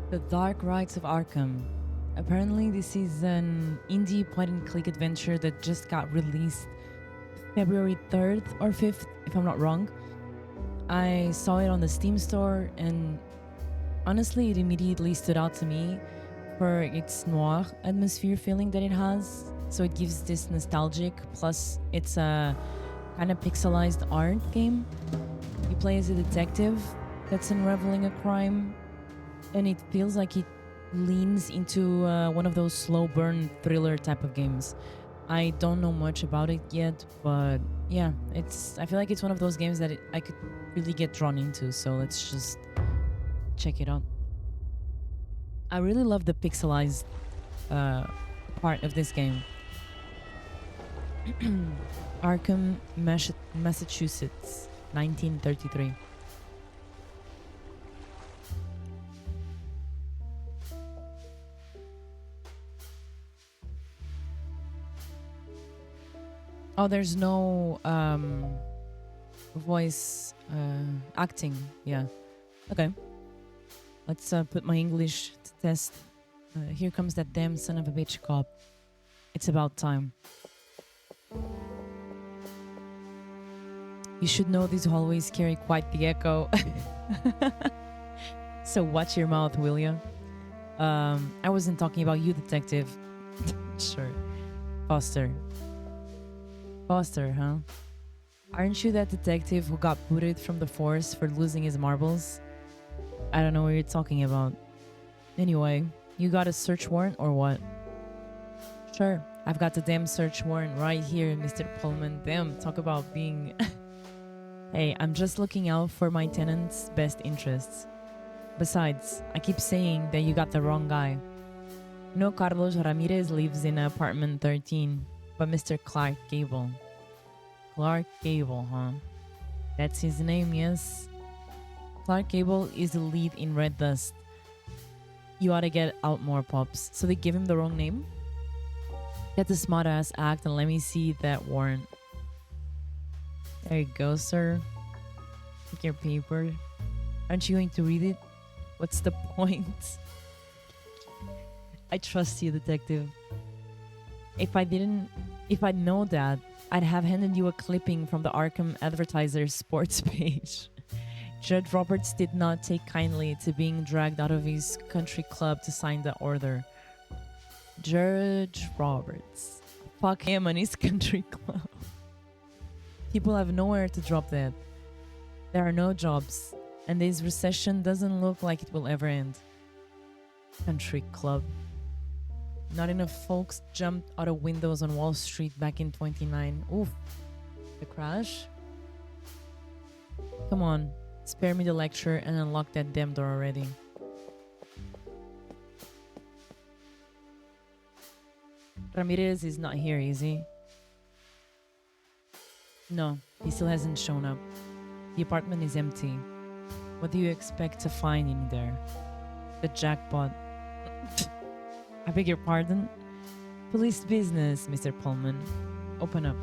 The Dark Rites of Arkham. Apparently, this is an indie point-and-click adventure that just got released February 3rd or 5th, if I'm not wrong. I saw it on the Steam store, and honestly, it immediately stood out to me for its noir atmosphere feeling that it has. So it gives this nostalgic, plus it's a kind of pixelized art game. You play as a detective that's unraveling a crime, and it feels like it leans into one of those slow burn thriller type of games. I don't know much about it yet, but yeah, it's. I feel like it's one of those games that I could really get drawn into. So let's just check it out. I really love the pixelized uh, part of this game. Arkham, Massachusetts, 1933. Oh, there's no voice acting. Yeah. Okay. Let's put my English to test. Here comes that damn son of a bitch cop. It's about time. You should know these hallways carry quite the echo. So watch your mouth, will ya? I wasn't talking about you, detective. Sure. Foster. Foster, huh? Aren't you that detective who got booted from the force for losing his marbles? I don't know what you're talking about. Anyway, you got a search warrant or what? Sure, I've got the damn search warrant right here, Mr. Pullman. Damn, talk about being... Hey, I'm just looking out for my tenant's best interests. Besides, I keep saying that you got the wrong guy. No, Carlos Ramirez lives in apartment 13, but Mr. Clark Gable. Clark Gable, huh? That's his name, yes? Clark Gable is the lead in Red Dust. You ought to get out more, Pops. So they give him the wrong name? Get the smart-ass act and let me see that warrant. There you go, sir. Take your paper. Aren't you going to read it? What's the point? I trust you, detective. If I'd know that, I'd have handed you a clipping from the Arkham Advertiser's sports page. Judge Roberts did not take kindly to being dragged out of his country club to sign the order. Judge Roberts. Fuck him and his country club. People have nowhere to drop dead. There are no jobs, and this recession doesn't look like it will ever end. Country club. Not enough folks jumped out of windows on Wall Street back in 29. Oof. The crash? Come on, spare me the lecture and unlock that damn door already. Ramirez is not here, is he? No, he still hasn't shown up. The apartment is empty. What do you expect to find in there? The jackpot. I beg your pardon? Police business, Mr. Pullman. Open up.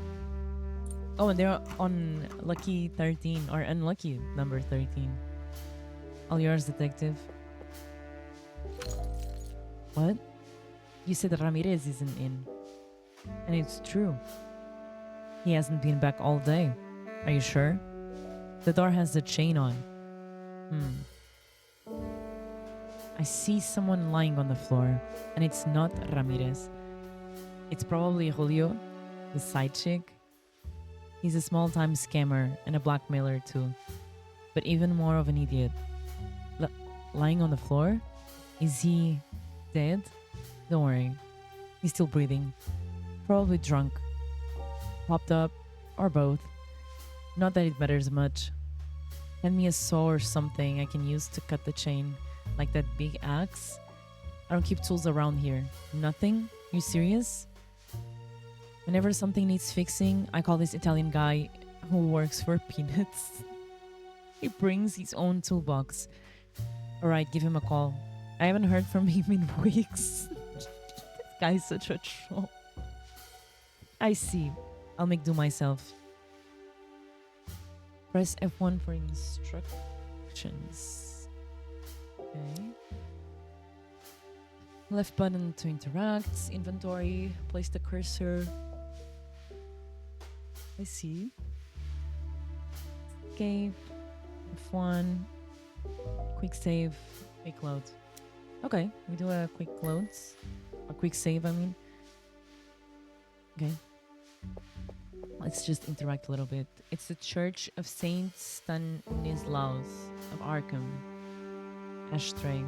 Oh, and they're on lucky 13 or unlucky number 13. All yours, detective. What? You said Ramirez isn't in. And it's true. He hasn't been back all day. Are you sure? The door has the chain on. I see someone lying on the floor, and it's not Ramirez. It's probably Julio, the side chick. He's a small-time scammer and a blackmailer too, but even more of an idiot. Lying on the floor? Is he dead? Don't worry. He's still breathing. Probably drunk. Popped up, or both. Not that it matters much. Hand me a saw or something I can use to cut the chain, like that big axe. I don't keep tools around here. Nothing? You serious? Whenever something needs fixing, I call this Italian guy who works for peanuts. He brings his own toolbox. Alright, give him a call. I haven't heard from him in weeks. This guy's such a troll. I see. I'll make do myself. Press F1 for instructions. Okay. Left button to interact. Inventory. Place the cursor. I see. Escape. F1. Quick save. Quick load. Okay, we do a quick loads. A quick save, I mean. Okay. Let's just interact a little bit. It's the Church of Saint Stanislaus of Arkham. Ashtray.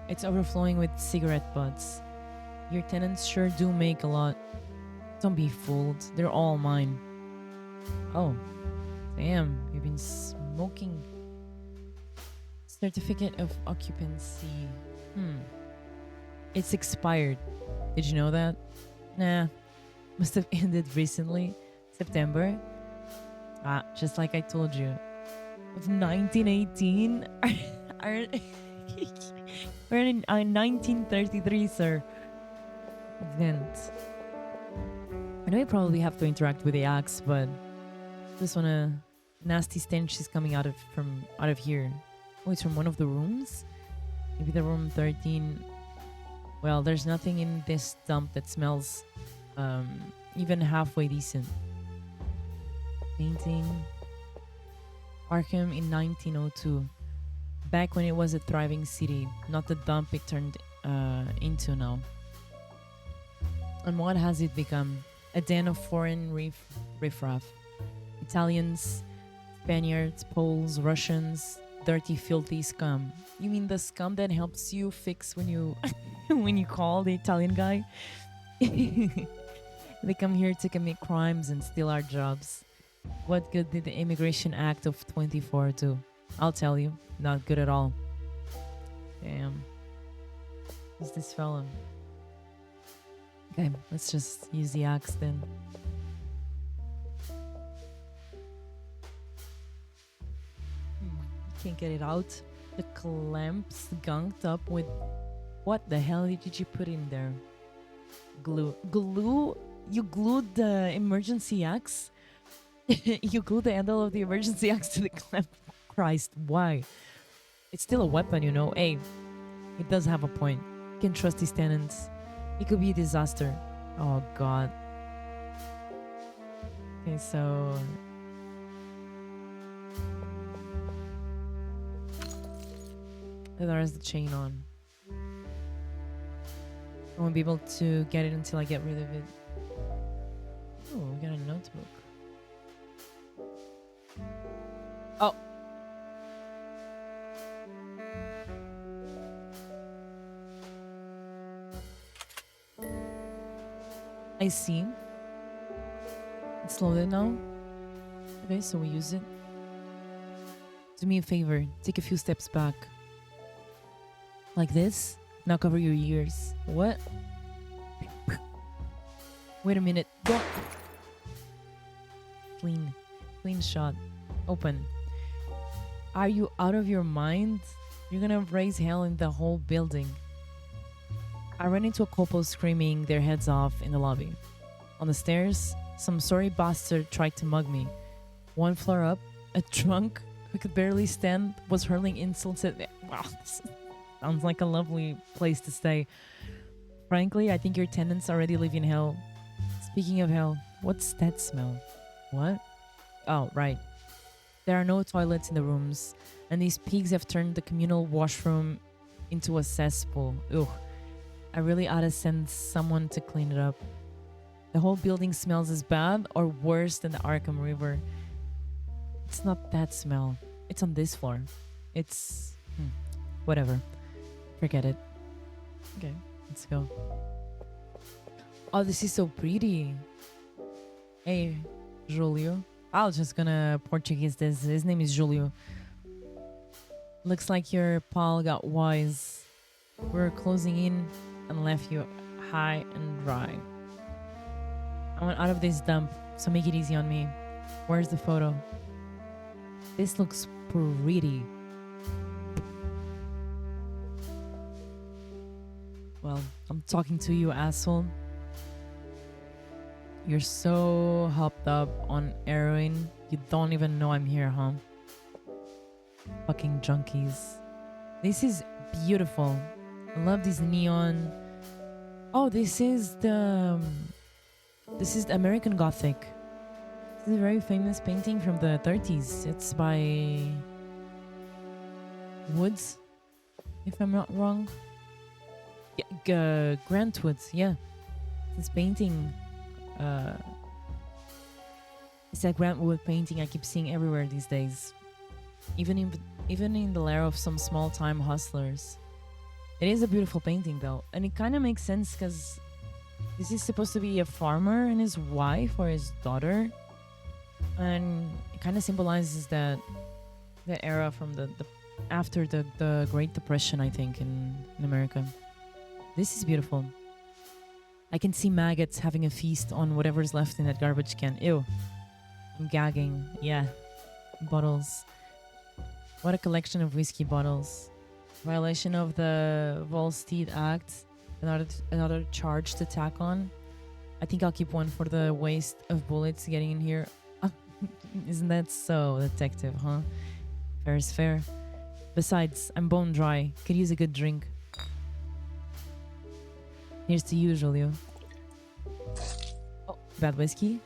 It's overflowing with cigarette butts. Your tenants sure do make a lot. Don't be fooled. They're all mine. Oh. Damn. You've been smoking. Certificate of occupancy. It's expired. Did you know that? Nah. Must have ended recently. September. Just like I told you. Of 1918? We're in 1933, sir. Event. I know you probably have to interact with the axe, but this one, a nasty stench is coming out of here. Oh, it's from one of the rooms? Maybe the room 13. Well, there's nothing in this dump that smells even halfway decent. Painting. Arkham in 1902. Back when it was a thriving city, not the dump it turned into now. And what has it become? A den of foreign riffraff. Italians, Spaniards, Poles, Russians, dirty, filthy scum. You mean the scum that helps you fix when you when you call the Italian guy? They come here to commit crimes and steal our jobs. What good did the Immigration Act of 24 do? I'll tell you, not good at all. Damn. Who's this fella? Okay, let's just use the axe then. Can't get it out. The clamps gunked up with... What the hell did you put in there? Glue. Glue? You glued the emergency axe? You glued the handle of the emergency axe to the clamp. Christ, why? It's still a weapon, you know. Hey, it does have a point. You can trust these tenants. It could be a disaster. Oh, God. Okay, so... There's the chain on. I won't be able to get it until I get rid of it. Oh, we got a notebook. Oh! I see. It's loaded now. Okay, so we use it. Do me a favor. Take a few steps back. Like this? Now cover your ears. What? Wait a minute. Don't. Clean. Clean shot. Open. Are you out of your mind? You're gonna raise hell in the whole building. I ran into a couple screaming their heads off in the lobby. On the stairs, some sorry bastard tried to mug me. One floor up, a drunk who could barely stand was hurling insults at me. Wow, this sounds like a lovely place to stay. Frankly, I think your tenants already live in hell. Speaking of hell, what's that smell? What? Oh, right. There are no toilets in the rooms, and these pigs have turned the communal washroom into a cesspool. Ugh. I really ought to send someone to clean it up. The whole building smells as bad or worse than the Arkham River. It's not that smell. It's on this floor. It's... whatever. Forget it. Okay, let's go. Oh, this is so pretty. Hey, Julio. I was just gonna Portuguese this. His name is Julio. Looks like your pal got wise. We're closing in and left you high and dry. I went out of this dump, so make it easy on me. Where's the photo? This looks pretty. Well, I'm talking to you, asshole. You're so hopped up on heroin, you don't even know I'm here, huh? Fucking junkies. This is beautiful. I love these neon Oh, this is American Gothic. This is a very famous painting from the 30s. It's by Woods, if I'm not wrong. Yeah, Grant Woods, yeah. This painting, it's a Grant Wood painting I keep seeing everywhere these days. Even in the lair of some small-time hustlers. It is a beautiful painting though, and it kind of makes sense because this is supposed to be a farmer and his wife or his daughter, and it kind of symbolizes that the era from the after the Great Depression, I think, in America. This is beautiful. I can see maggots having a feast on whatever's left in that garbage can. Ew. I'm gagging. Yeah. Bottles. What a collection of whiskey bottles. Violation of the Volstead Act. Another charge to tack on. I think I'll keep one for the waste of bullets getting in here. Isn't that so, detective, huh? Fair is fair. Besides, I'm bone dry. Could use a good drink. Here's to usual, you. Oh, bad whiskey?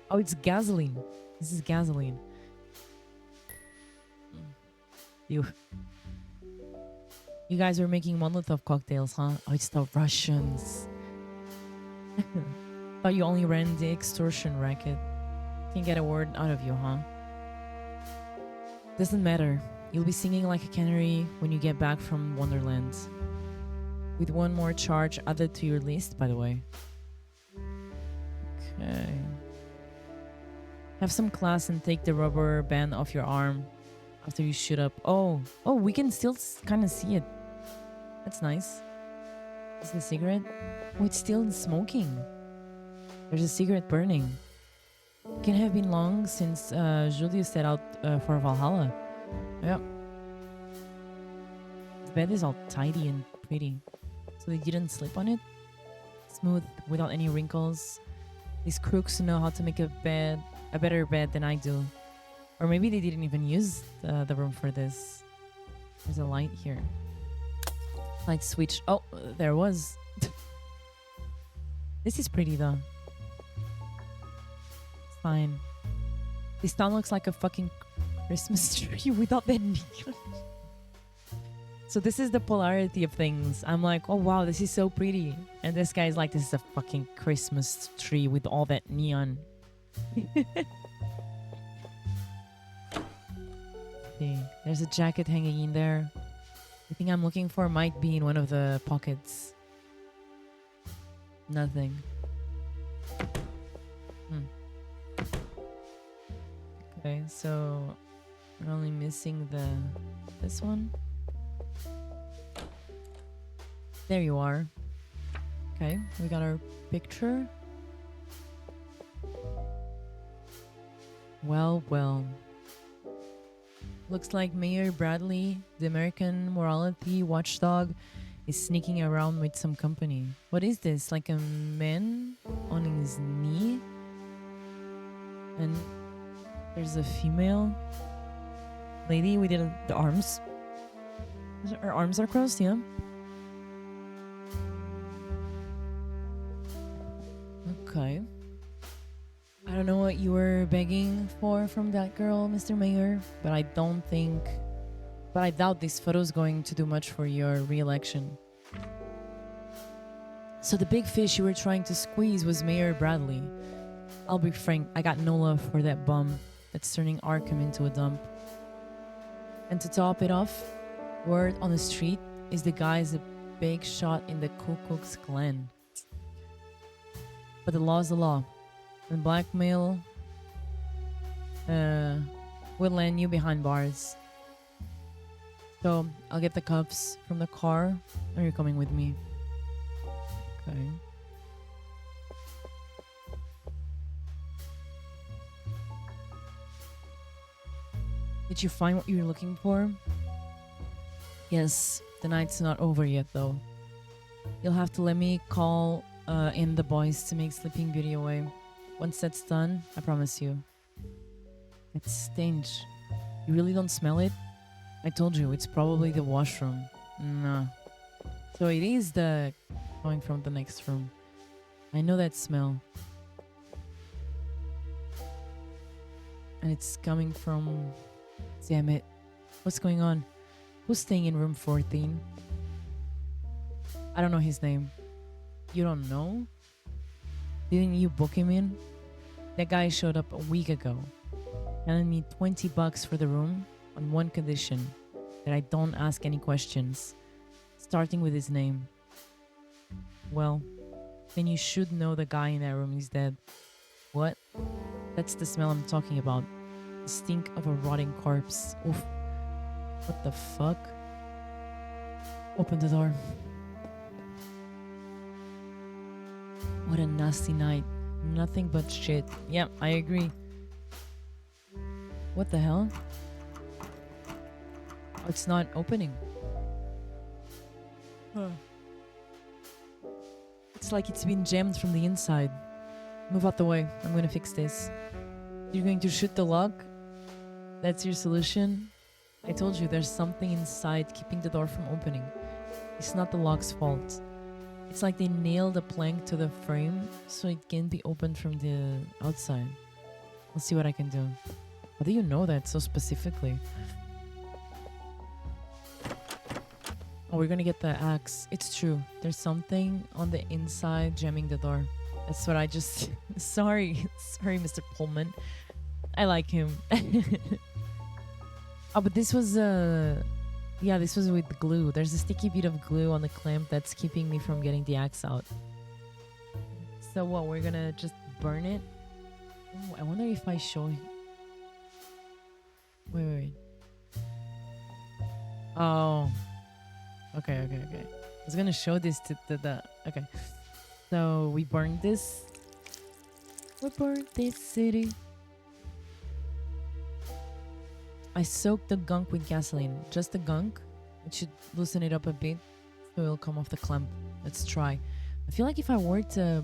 Oh, it's gasoline. This is gasoline. You guys are making Molotov cocktails, huh? Oh, it's the Russians. Thought you only ran the extortion racket. Can't get a word out of you, huh? Doesn't matter. You'll be singing like a canary when you get back from Wonderland. With one more charge added to your list, by the way. Okay. Have some class and take the rubber band off your arm after you shoot up. Oh, we can still kind of see it. That's nice. Is it a cigarette? Oh, it's still smoking. There's a cigarette burning. It can have been long since Julius set out for Valhalla. Yep. The bed is all tidy and pretty. So they didn't sleep on it? Smooth, without any wrinkles. These crooks know how to make a better bed than I do. Or maybe they didn't even use the room for this. There's a light here. Light switch. Oh, there was. This is pretty though. It's fine. This town looks like a fucking Christmas tree without that neon. So this is the polarity of things. I'm like, oh wow, this is so pretty. And this guy's like, this is a fucking Christmas tree with all that neon. See, there's a jacket hanging in there. The thing I'm looking for might be in one of the pockets. Nothing. Okay, so we're only missing this one. There you are. Okay, we got our picture. Well. Looks like Mayor Bradley, the American morality watchdog, is sneaking around with some company. What is this? Like a man on his knee? And there's a female lady with the arms. Her arms are crossed, yeah? Okay. I don't know what you were begging for from that girl, Mr. Mayor, but I doubt this photo's going to do much for your re-election. So the big fish you were trying to squeeze was Mayor Bradley. I'll be frank, I got no love for that bum that's turning Arkham into a dump. And to top it off, word on the street is the guy's a big shot in the Ku Klux Klan. But the law's the law. And blackmail will land you behind bars. So I'll get the cuffs from the car, or you're coming with me. Okay. Did you find what you were looking for? Yes, the night's not over yet though. You'll have to let me call in the boys to make Sleeping Beauty away. Once that's done, I promise you. That stench. You really don't smell it? I told you, it's probably the washroom. Nah. So it is the Coming from the next room. I know that smell. And it's coming from... Damn it. What's going on? Who's staying in room 14? I don't know his name. You don't know? Didn't you book him in? That guy showed up a week ago. Telling me $20 for the room on one condition. That I don't ask any questions. Starting with his name. Well, then you should know the guy in that room is dead. What? That's the smell I'm talking about. The stink of a rotting corpse. Oof. What the fuck? Open the door. What a nasty night. Nothing but shit. Yeah, I agree. What the hell? Oh, it's not opening. Huh. It's like it's been jammed from the inside. Move out the way. I'm gonna fix this. You're going to shoot the lock? That's your solution? I told you there's something inside keeping the door from opening. It's not the lock's fault. It's like they nailed a plank to the frame so it can be opened from the outside. I'll see what I can do. How do you know that so specifically? Oh, we're gonna get the axe. It's true. There's something on the inside jamming the door. That's what I just... Sorry, Mr. Pullman. I like him. Oh, but this was... Yeah, this was with glue. There's a sticky bit of glue on the clamp that's keeping me from getting the axe out. So what, we're gonna just burn it? Oh, I wonder if I show... Wait. Oh. Okay. I was gonna show this to the... Okay. So we burned this. We burned this city. I soaked the gunk with gasoline. Just the gunk. It should loosen it up a bit so it'll come off the clamp. Let's try. I feel like if I were to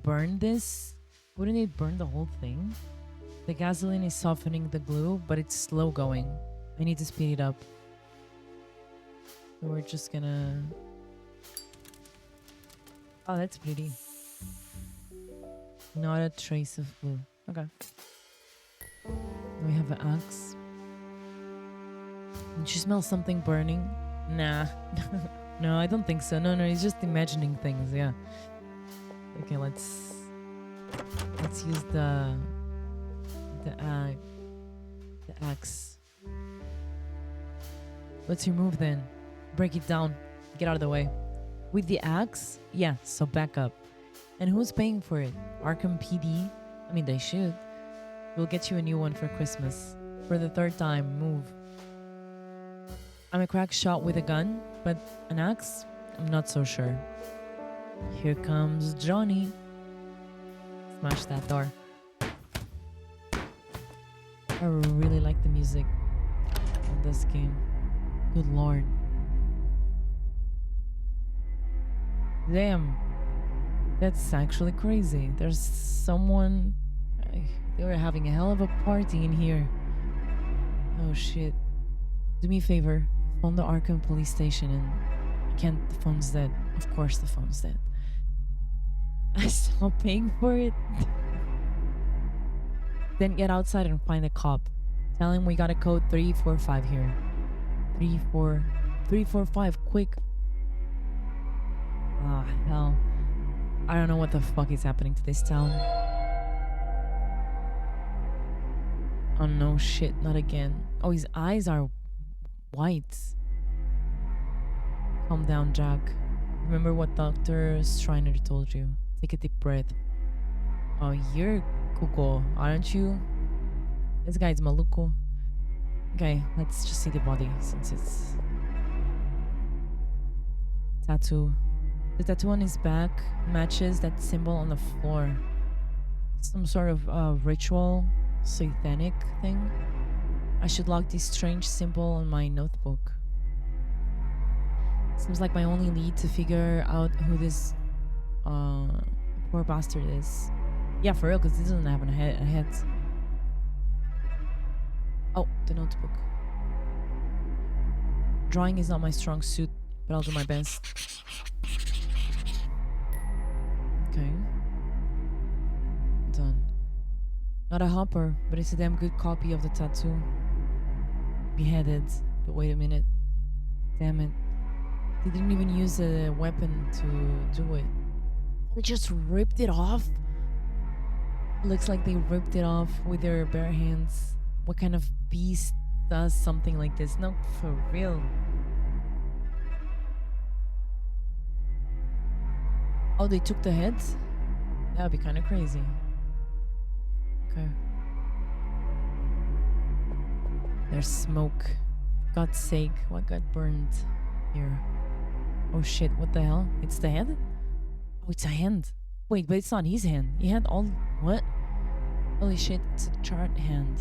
burn this, wouldn't it burn the whole thing? The gasoline is softening the glue, but it's slow going. I need to speed it up. So we're just gonna... Oh, that's pretty. Not a trace of glue. Okay. We have an axe. Did you smell something burning? Nah. No, I don't think so. No, it's just imagining things, yeah. Okay, let's use the axe. Let's remove then. Break it down. Get out of the way. With the axe? Yeah, so back up. And who's paying for it? Arkham PD? I mean, they should. We'll get you a new one for Christmas. For the third time, move. I'm a crack shot with a gun, but an axe? I'm not so sure. Here comes Johnny. Smash that door. I really like the music in this game. Good lord. Damn. That's actually crazy. There's someone... They were having a hell of a party in here. Oh shit. Do me a favor. Phone the Arkham police station and... The phone's dead. Of course the phone's dead. I stopped paying for it. Then get outside and find a cop. Tell him we got a code 345 here. 345, quick. Ah, hell. I don't know what the fuck is happening to this town. Oh no, shit, not again. Oh, his eyes are white. Calm down, Jack. Remember what Dr. Schreiner told you. Take a deep breath. Oh, you're Kuko, aren't you? This guy's Maluko. Okay, let's just see the body since it's... Tattoo. The tattoo on his back matches that symbol on the floor. Some sort of ritual, satanic thing. I should log this strange symbol on my notebook. Seems like my only lead to figure out who this poor bastard is. Yeah, for real, because he doesn't have a head. Oh, the notebook. Drawing is not my strong suit, but I'll do my best. Not a hopper, but it's a damn good copy of the tattoo. Beheaded. But wait a minute. Damn it. They didn't even use a weapon to do it. They just ripped it off. Looks like they ripped it off with their bare hands. What kind of beast does something like this? No, for real. Oh, they took the heads? That would be kind of crazy. Okay. There's smoke. For God's sake, what got burned here? Oh shit, what the hell? It's the head? Oh, it's a hand. Wait, but it's not his hand. He had all... What? Holy shit, it's a chart hand.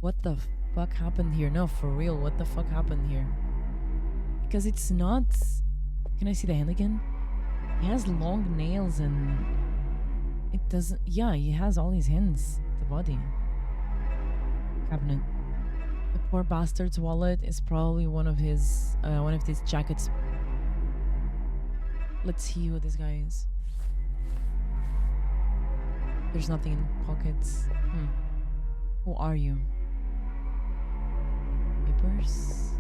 What the fuck happened here? No, for real, what the fuck happened here? Because it's not... Can I see the hand again? He has long nails and... It doesn't... Yeah, he has all his hands. The body. Cabinet. The poor bastard's wallet is probably one of his jackets. Let's see who this guy is. There's nothing in pockets. Who are you? Papers?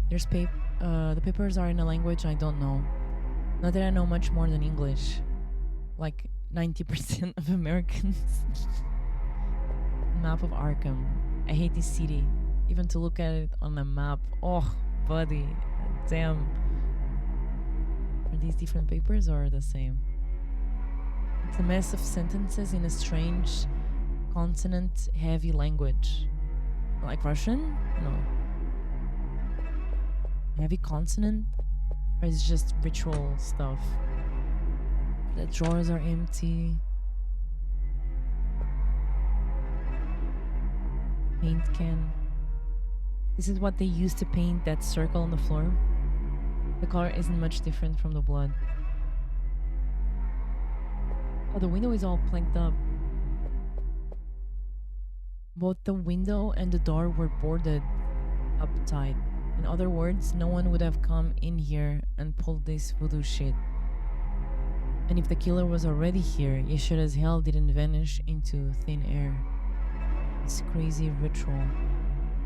There's the papers are in a language I don't know. Not that I know much more than English. Like 90% of Americans. Map of Arkham. I hate this city. Even to look at it on a map. Oh, buddy. Damn. Are these different papers or the same? It's a mess of sentences in a strange, consonant-heavy language. Like Russian? No. Heavy consonant? Or is it just ritual stuff? The drawers are empty. Paint can. This is what they used to paint that circle on the floor. The color isn't much different from the blood. Oh, the window is all planked up. Both the window and the door were boarded up tight. In other words, no one would have come in here and pulled this voodoo shit. And if the killer was already here, you sure as hell didn't vanish into thin air. This crazy ritual.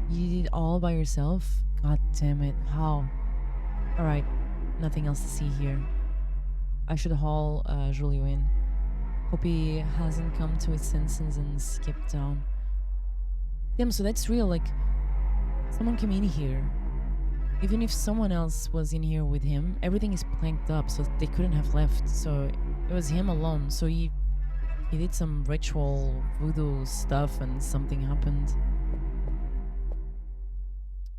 You did it all by yourself? God damn it, how? Alright, nothing else to see here. I should haul Julio in. Hope he hasn't come to his senses and skipped down. Damn, so that's real, like, someone came in here. Even if someone else was in here with him, everything is planked up, so they couldn't have left. So it was him alone, so he did some ritual voodoo stuff and something happened.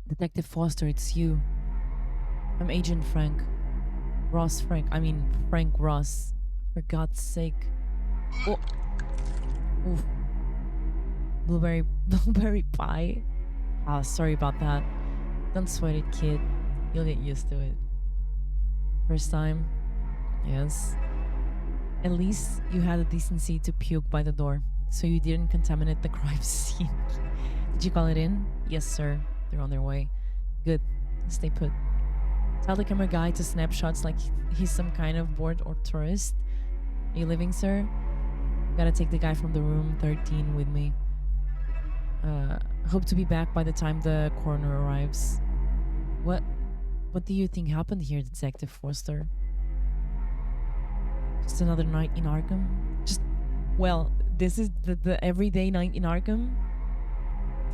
Detective Foster, it's you. I'm Agent Frank. Frank Ross. For God's sake. Oh. Oof. Blueberry pie? Ah, sorry about that. Don't sweat it, kid. You'll get used to it. First time? Yes. At least you had the decency to puke by the door, so you didn't contaminate the crime scene. Did you call it in? Yes, sir. They're on their way. Good. Stay put. Tell the camera guy to snap shots like he's some kind of bored or tourist. Are you leaving, sir? Gotta take the guy from the room 13 with me. Hope to be back by the time the coroner arrives. What do you think happened here, Detective Foster? Just another night in Arkham? This is the everyday night in Arkham?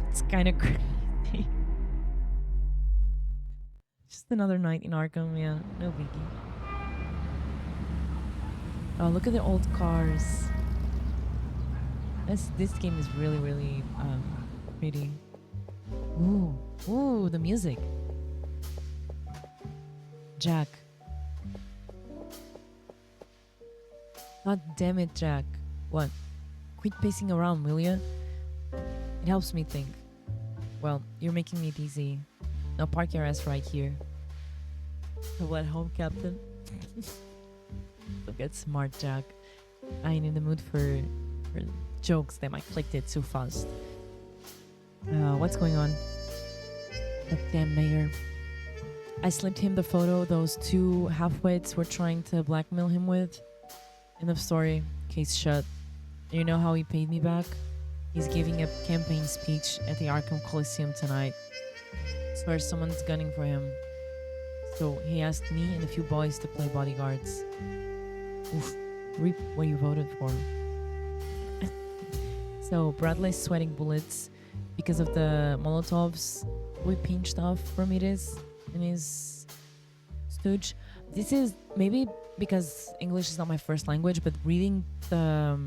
It's kind of crazy. Just another night in Arkham, yeah, no biggie. Oh, look at the old cars. This game is really, really pretty. Ooh, the music. Jack. God damn it, Jack. What? Quit pacing around, will ya? It helps me think. Well, you're making me dizzy. Now park your ass right here. What home, Captain? Don't get smart, Jack. I ain't in the mood for jokes that might clicked it too fast. What's going on? That damn mayor. I slipped him the photo those two half-wits were trying to blackmail him with. End of story. case shut. You know how he paid me back? He's giving a campaign speech at the Arkham Coliseum tonight. Swear someone's gunning for him. So he asked me and a few boys to play bodyguards. Oof, reap what you voted for. So Bradley's sweating bullets because of the Molotovs we pinched off from Ramirez in his stooge. This is maybe because English is not my first language, but reading the...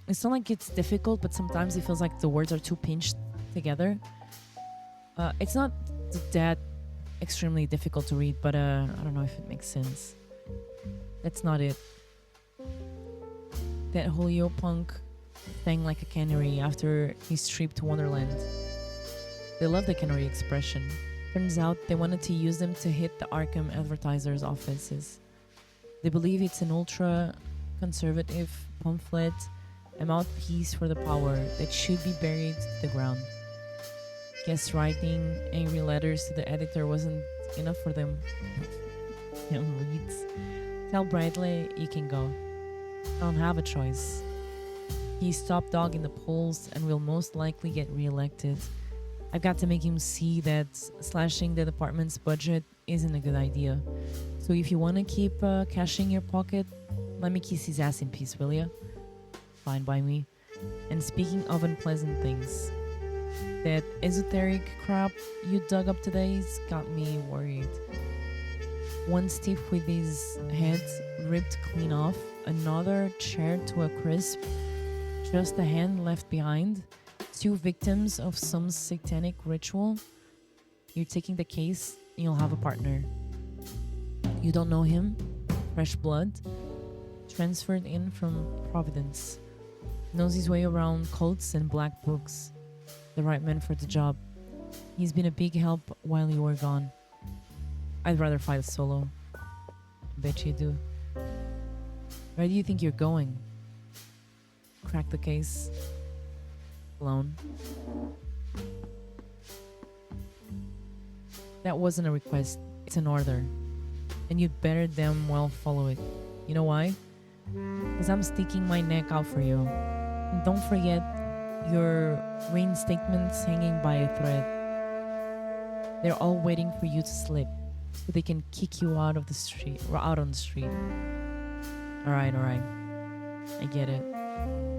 it's not like it's difficult, but sometimes it feels like the words are too pinched together. It's not that extremely difficult to read, but I don't know if it makes sense. That's not it. That Julio punk sang like a canary after his trip to Wonderland. They love the canary expression. Turns out they wanted to use them to hit the Arkham advertisers' offices. They believe it's an ultra-conservative pamphlet, a mouthpiece for the power that should be buried to the ground. Guess writing angry letters to the editor wasn't enough for them. Young reads. Tell Bradley you can go. I don't have a choice. He's top dog in the polls and will most likely get re-elected. I've got to make him see that slashing the department's budget isn't a good idea. So if you want to keep cash in your pocket, let me kiss his ass in peace, will ya? Fine by me. And speaking of unpleasant things, that esoteric crap you dug up today's got me worried. One stiff with his head ripped clean off, another charred to a crisp, just a hand left behind, two victims of some satanic ritual. You're taking the case and you'll have a partner. You don't know him, fresh blood, transferred in from Providence, knows his way around cults and black books, the right man for the job. He's been a big help while you were gone. I'd rather fight solo. Bet you do. Where do you think you're going? Crack the case alone. That wasn't a request, it's an order. And you'd better damn well follow it. You know why? Because I'm sticking my neck out for you. And don't forget your reinstatement's hanging by a thread. They're all waiting for you to slip so they can kick you out of the street or out on the street. Alright. I get it.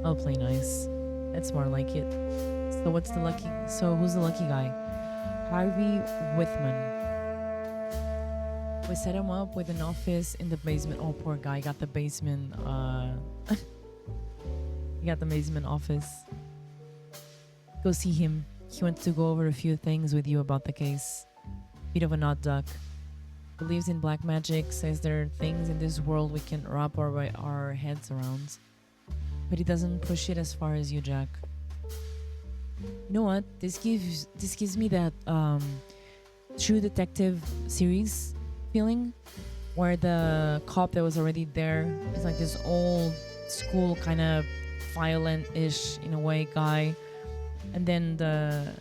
I'll play nice. That's more like it. So who's the lucky guy? Harvey Whitman. We set him up with an office in the basement. Oh, poor guy, got the basement. He got the basement office. Go see him. He wants to go over a few things with you about the case. Bit of an odd duck. Believes in black magic, says there are things in this world we can wrap our heads around. But he doesn't push it as far as you, Jack. You know what? This gives me that True Detective series feeling, where the cop that was already there is like this old school kind of violent-ish in a way guy, and then the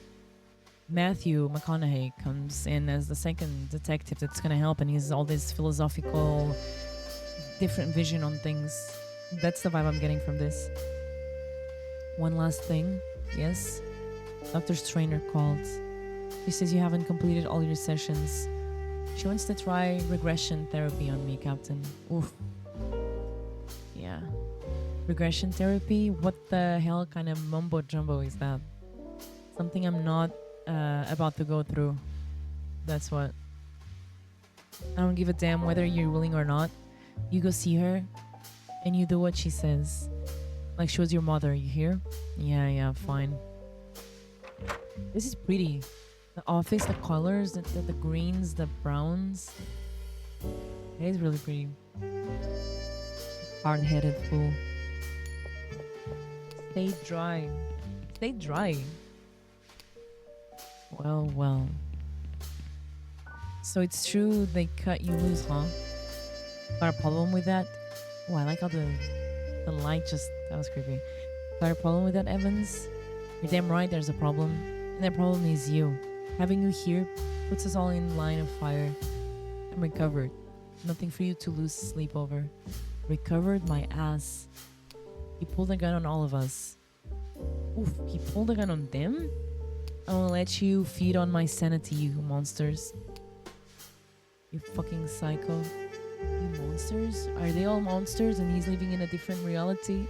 Matthew McConaughey comes in as the second detective that's gonna help, and he's all this philosophical, different vision on things. That's the vibe I'm getting from this. One last thing, yes, Dr. Strainer called. She says you haven't completed all your sessions. She wants to try regression therapy on me, Captain. Oof. Yeah. Regression therapy? What the hell kind of mumbo jumbo is that? Something I'm not about to go through. That's what. I don't give a damn whether you're willing or not. You go see her and you do what she says. Like she was your mother, you hear? Yeah, fine. This is pretty. The office, the colors, the greens, the browns. It is really pretty. Hard-headed fool. Stay dry. Stay dry. Well. So it's true they cut you loose, huh? Got a problem with that? Oh, I like how the light just... That was creepy. Got a problem with that, Evans? You're damn right there's a problem. And that problem is you. Having you here puts us all in line of fire. I'm recovered. Nothing for you to lose sleep over. Recovered my ass. He pulled a gun on all of us. Oof, he pulled a gun on them? I won't let you feed on my sanity, you monsters. You fucking psycho. You monsters? Are they all monsters and he's living in a different reality?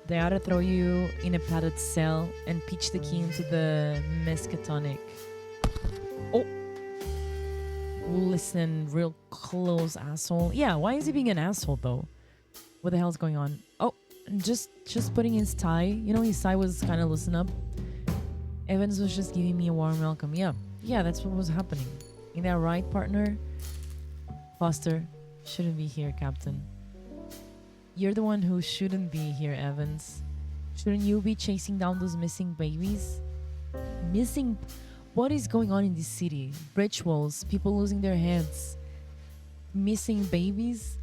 They ought to throw you in a padded cell and pitch the key into the miskatonic. Oh! Listen, real close, asshole. Yeah, why is he being an asshole, though? What the hell's going on? Oh, just putting his tie. You know, his tie was kind of loosened up. Evans was just giving me a warm welcome. Yeah, that's what was happening. Ain't that right, partner? Foster, shouldn't be here, Captain. You're the one who shouldn't be here, Evans. Shouldn't you be chasing down those missing babies? Missing? What is going on in this city? Rituals, people losing their heads. Missing babies?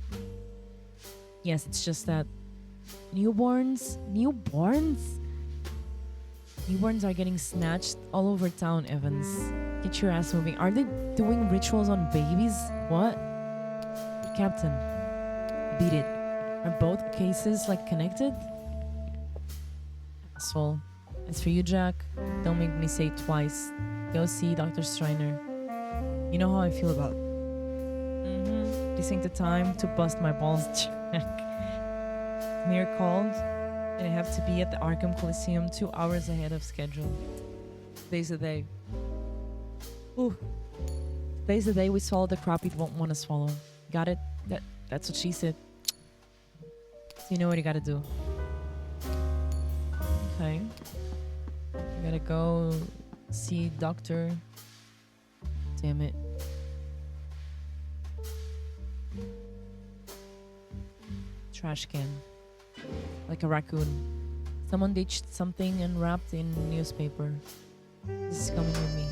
Yes, it's just that. Newborns? Newborns are getting snatched all over town, Evans. Get your ass moving. Are they doing rituals on babies? What? Captain, beat it. Are both cases, like, connected? Asshole. As for you, Jack, don't make me say it twice. Go see Dr. Striner. You know how I feel about... This ain't the time to bust my balls, Jack. Mayor called, and I have to be at the Arkham Coliseum 2 hours ahead of schedule. Today's the day. Ooh. Today's the day we swallow the crap we won't want to swallow. Got it? That's what she said. So you know what you gotta do. Okay. You gotta go see Doctor. Damn it. Trash can. Like a raccoon. Someone ditched something and wrapped in newspaper. This is coming with me.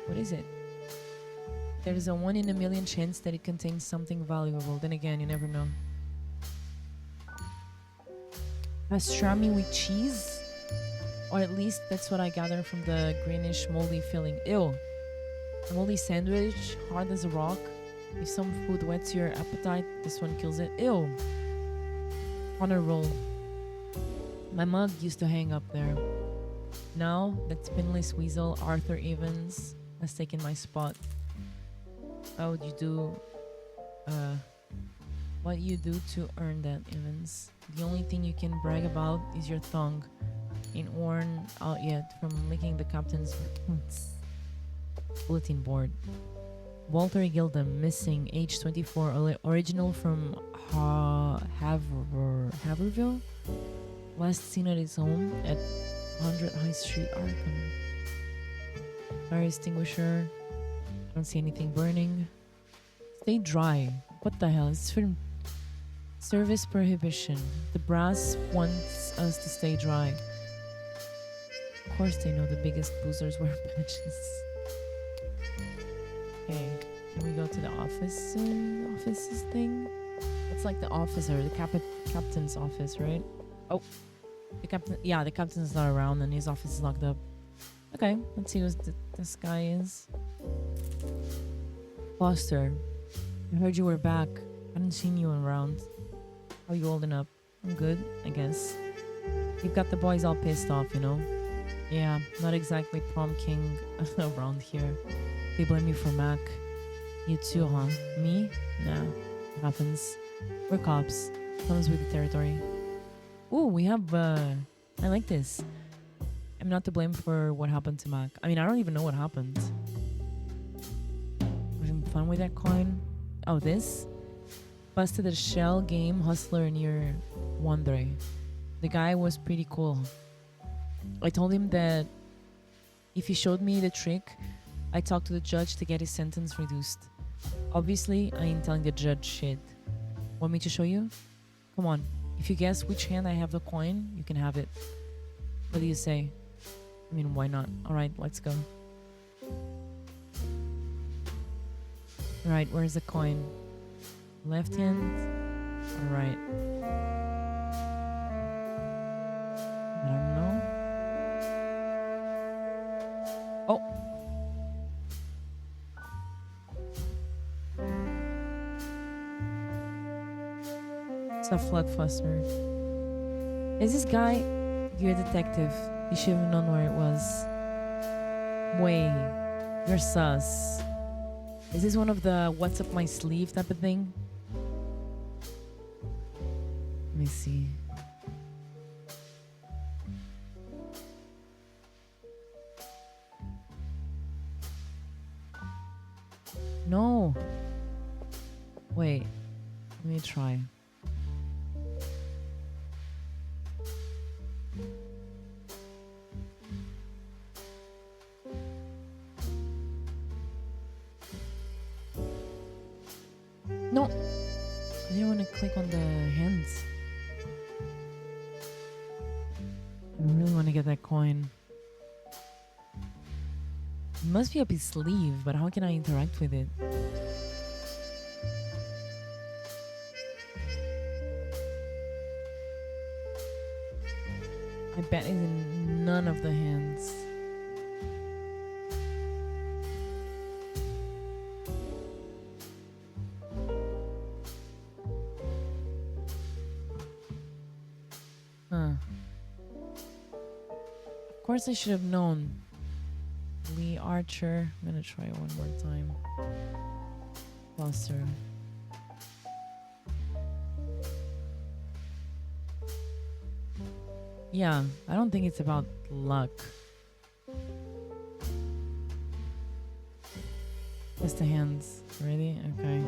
What is it? There's a 1 in a million chance that it contains something valuable. Then again, you never know. Pastrami with cheese? Or at least that's what I gather from the greenish moldy filling. Ew. A moldy sandwich, hard as a rock. If some food whets your appetite, this one kills it. Ew. On a roll. My mug used to hang up there. Now that spineless weasel Arthur Evans has taken my spot. What you do to earn that, Evans? The only thing you can brag about is your tongue. Ain't worn out yet from licking the captain's bulletin board. Walter Gildem, missing, age 24, original from Haverville. Last seen at his home at 100 High Street, Arkham. Fire extinguisher. I don't see anything burning. Stay dry. What the hell? It's for service prohibition. The brass wants us to stay dry. Of course they know the biggest boozers wear patches. Okay, can we go to the offices thing? It's like the officer, the captain's office, right? Oh, the captain's not around and his office is locked up. Okay, let's see who this guy is. Foster, I heard you were back. I hadn't seen you around. How are you holding up? I'm good, I guess. You've got the boys all pissed off, you know? Yeah, not exactly prom king around here. They blame you for Mac. You too, huh? Me? Nah, happens. We're cops. Comes with the territory. Ooh, we have, I like this. I'm not to blame for what happened to Mac. I mean, I don't even know what happened. Having fun with that coin? Oh, this? Busted a shell game hustler near Wandre. The guy was pretty cool. I told him that if he showed me the trick, I talked to the judge to get his sentence reduced. Obviously, I ain't telling the judge shit. Want me to show you? Come on. If you guess which hand I have the coin, you can have it. What do you say? I mean, why not? Alright, let's go. Right, where's the coin? Left hand? Alright. I don't know. Oh! Tough luck, Foster. Is this guy your detective? You should have known where it was. Wait, you're sus. Is this one of the what's up my sleeve type of thing? Let me see. No. Wait, let me try. No, I didn't want to click on the hands. I really want to get that coin. It must be up his sleeve, but how can I interact with it? I bet it's in none of the hands. Huh. Of course I should have known. Lee Archer. I'm gonna try it one more time. Foster. Yeah, I don't think it's about luck. Just the hands. Ready? Okay.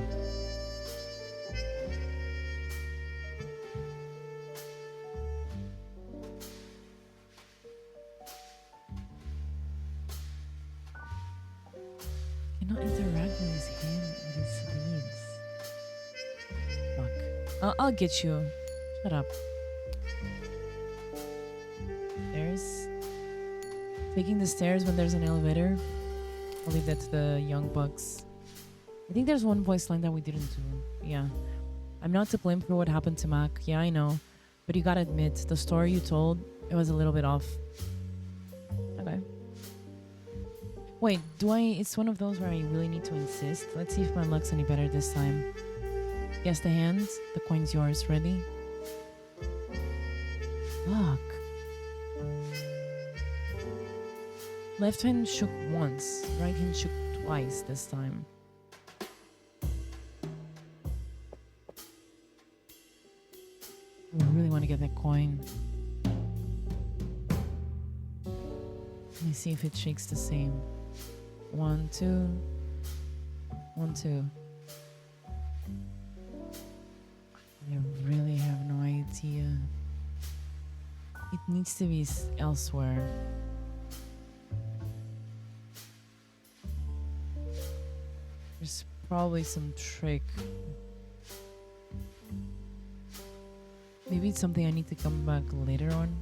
Cannot interact with his hand, with his sleeves. Fuck. I'll get you. Shut up. Stairs. Taking the stairs when there's an elevator. I'll leave that to the young bucks. I think there's one voice line that we didn't do. Yeah. I'm not to blame for what happened to Mac. Yeah, I know. But you gotta admit, the story you told, it was a little bit off. Okay. Wait, it's one of those where I really need to insist. Let's see if my luck's any better this time. Guess the hands. The coin's yours. Ready? Fuck. Left hand shook once. Right hand shook twice this time. I really want to get that coin. Let me see if it shakes the same. 1, 2. 1, 2. I really have no idea. It needs to be elsewhere. There's probably some trick. Maybe it's something I need to come back later on.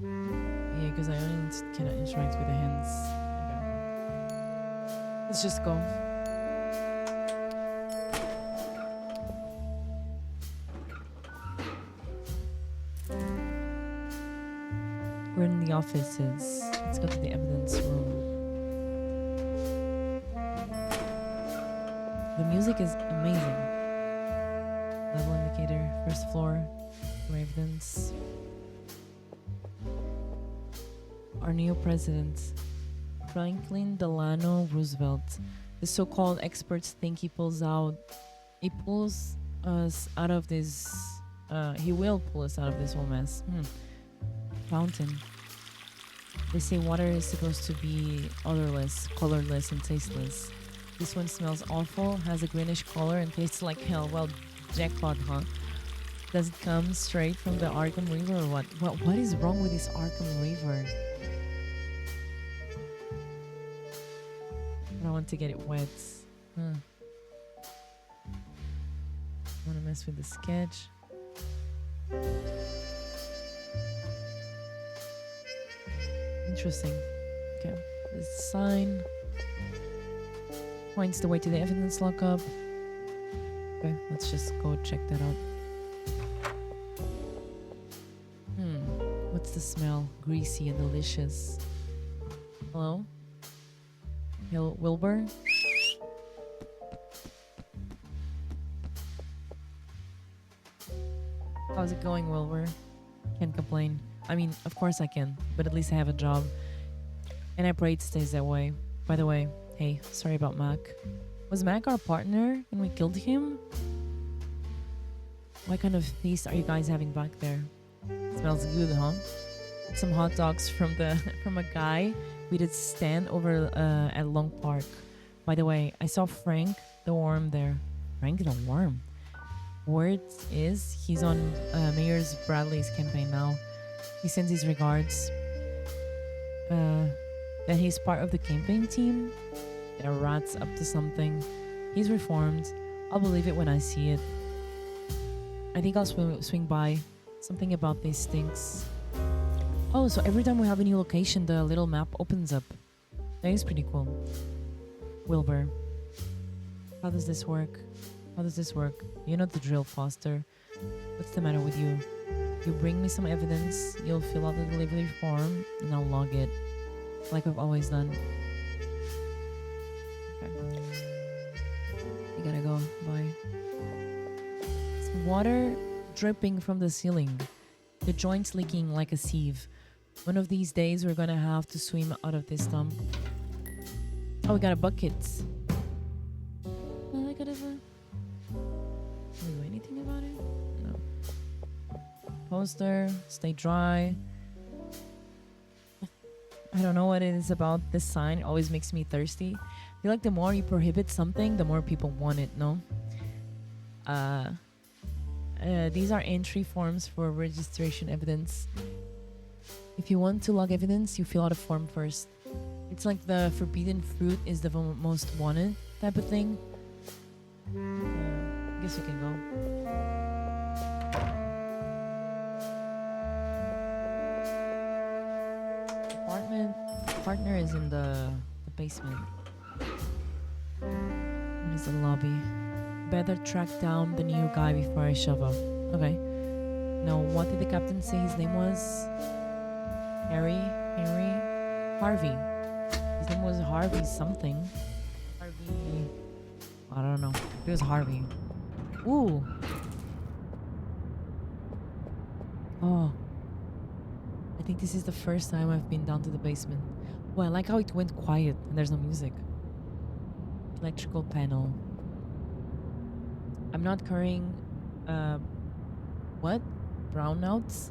Yeah, because I only cannot interact with the hands. Okay. Let's just go. We're in the offices. Let's go to the evidence room. The music is amazing. Level indicator, first floor, for evidence. Our new president, Franklin Delano Roosevelt. The so-called experts think he pulls us out of this. He will pull us out of this whole mess. Fountain. They say water is supposed to be odorless, colorless, and tasteless. This one smells awful, has a greenish color, and tastes like hell. Well, jackpot, huh? Does it come straight from the Arkham River or what? What is wrong with this Arkham River? I don't want to get it wet. Want to mess with the sketch. Interesting. Okay, this sign points the way to the evidence lockup. Okay, let's just go check that out. What's the smell? Greasy and delicious. Hello? Wilbur? How's it going, Wilbur? Can't complain. I mean, of course I can, but at least I have a job. And I pray it stays that way. By the way, hey, sorry about Mac. Was Mac our partner when we killed him? What kind of feast are you guys having back there? Smells good, huh? Some hot dogs from the from a guy we did stand over at Long Park. By the way, I saw Frank the Worm there. Frank the Worm? Word is he's on Mayor's Bradley's campaign now. He sends his regards. That he's part of the campaign team. There are rats up to something. He's reformed. I'll believe it when I see it. I think I'll swing by. Something about this stinks. Oh, so every time we have a new location, the little map opens up. That is pretty cool. Wilbur, how does this work? How does this work? You know the drill, Foster. What's the matter with you? You bring me some evidence, you'll fill out the delivery form, and I'll log it. Like I've always done. Okay. I gotta go. Bye. It's water dripping from the ceiling. The joints leaking like a sieve. One of these days we're gonna have to swim out of this dump. Oh, we got a bucket. I got a... Can we do anything about it? No. Poster. Stay dry. I don't know what it is about this sign. It always makes me thirsty. I feel like the more you prohibit something, the more people want it, no? These are entry forms for registration evidence. If you want to log evidence, you fill out a form first. It's like the forbidden fruit is the most wanted type of thing. I guess we can go. Partner is in the basement. And it's the lobby. Better track down the new guy before I shove up. Okay. Now, what did the captain say his name was? Henry? Harvey. His name was Harvey something. Harvey... I don't know. It was Harvey. Ooh. Oh. I think this is the first time I've been down to the basement. Well, I like how it went quiet and there's no music. Electrical panel. I'm not carrying what? Brownouts?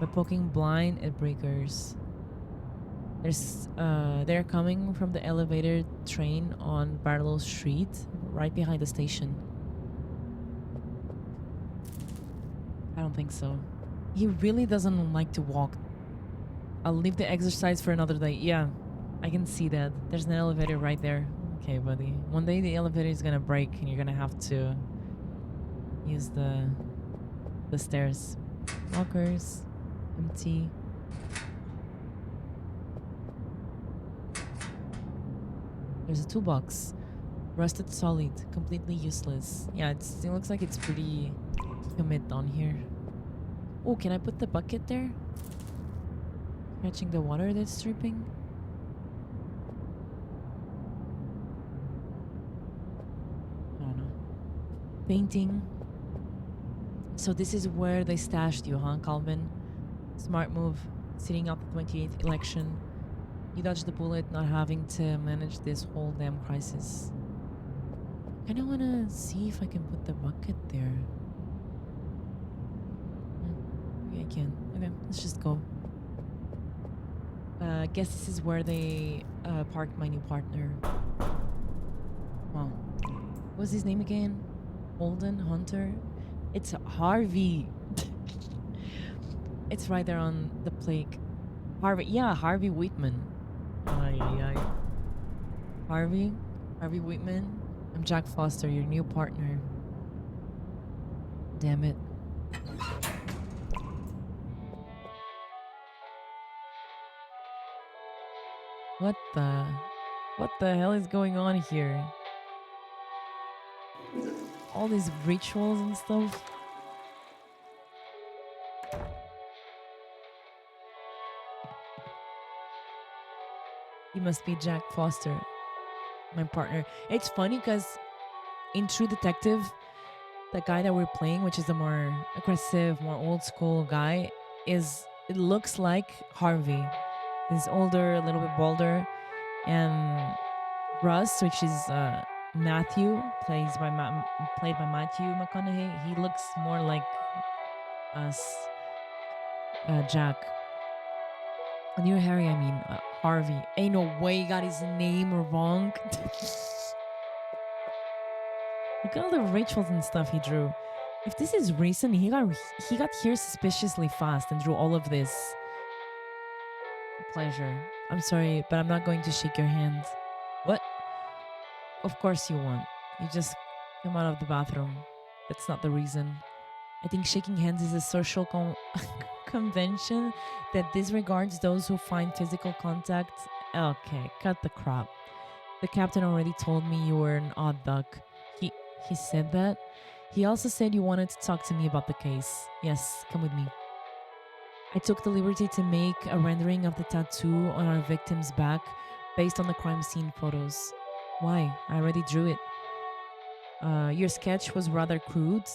By poking blind at breakers. They're coming from the elevator train on Barlow Street, right behind the station. I don't think so. He really doesn't like to walk. I'll leave the exercise for another day. Yeah, I can see that. There's an elevator right there. Okay, buddy. One day the elevator is gonna break and you're gonna have to use the stairs. Lockers. Empty. There's a toolbox. Rusted solid. Completely useless. Yeah, it looks like it's pretty humid down here. Oh, can I put the bucket there? Catching the water that's dripping? I don't know. Painting. So this is where they stashed you, huh, Calvin? Smart move. Sitting out the 28th election. You dodged the bullet, not having to manage this whole damn crisis. I kinda wanna see if I can put the bucket there. Maybe I can. Okay, let's just go. I guess this is where they parked my new partner. Wow. What's his name again? Holden? Hunter? It's Harvey. It's right there on the plaque. Harvey. Yeah, Harvey Whitman. Ay, ay, ay. Harvey Whitman. I'm Jack Foster, your new partner. Damn it. What the hell is going on here? All these rituals and stuff. He must be Jack Foster, my partner. It's funny because in True Detective, the guy that we're playing, which is the more aggressive, more old school guy, is it looks like Harvey. He's older, a little bit bolder, and Russ, which is Matthew, played by Matthew McConaughey. He looks more like us, Jack. And you're Harry, I mean Harvey. Ain't no way he got his name wrong. Look at all the rituals and stuff he drew. If this is recent, he got here suspiciously fast and drew all of this. Pleasure. I'm sorry, but I'm not going to shake your hand. What? Of course you won't. You just come out of the bathroom. That's not the reason. I think shaking hands is a social convention that disregards those who find physical contact. Okay, cut the crap. The captain already told me you were an odd duck. He said that. He also said you wanted to talk to me about the case. Yes, come with me. I took the liberty to make a rendering of the tattoo on our victim's back based on the crime scene photos. Why? I already drew it. Your sketch was rather crude,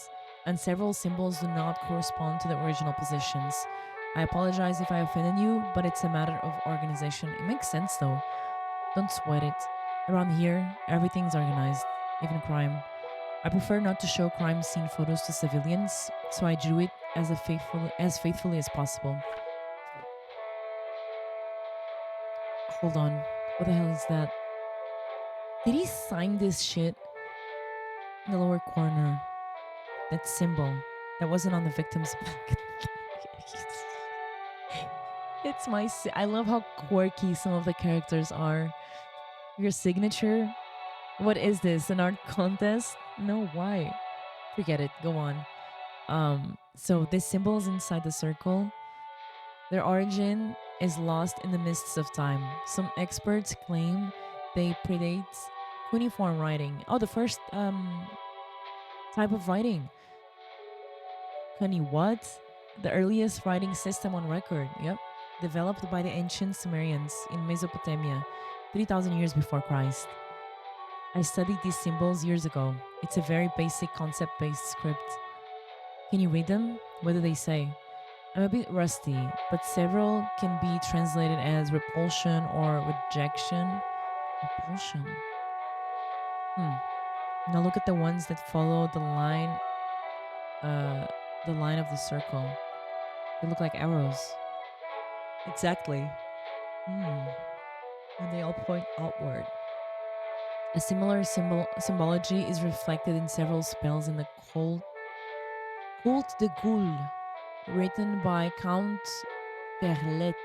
and several symbols do not correspond to the original positions. I apologize if I offended you, but it's a matter of organization. It makes sense though. Don't sweat it. Around here, everything's organized, even crime. I prefer not to show crime scene photos to civilians, so I drew it as faithfully as possible. Hold on. What the hell is that? Did he sign this shit in the lower corner? That symbol that wasn't on the victim's back. It's I love how quirky some of the characters are. Your signature? What is this? An art contest? No, why? Forget it. Go on. So the symbols inside the circle, their origin is lost in the mists of time. Some experts claim they predate cuneiform writing. Oh, the first type of writing. Cunny what? The earliest writing system on record. Yep. Developed by the ancient Sumerians in Mesopotamia, 3,000 years before Christ. I studied these symbols years ago. It's a very basic concept-based script. Can you read them? What do they say? I'm a bit rusty, but several can be translated as repulsion or rejection. Repulsion. Now look at the ones that follow the line of the circle. They look like arrows. Exactly. And they all point outward. A similar symbology is reflected in several spells in the Cult de Ghoul, written by Count Perlet.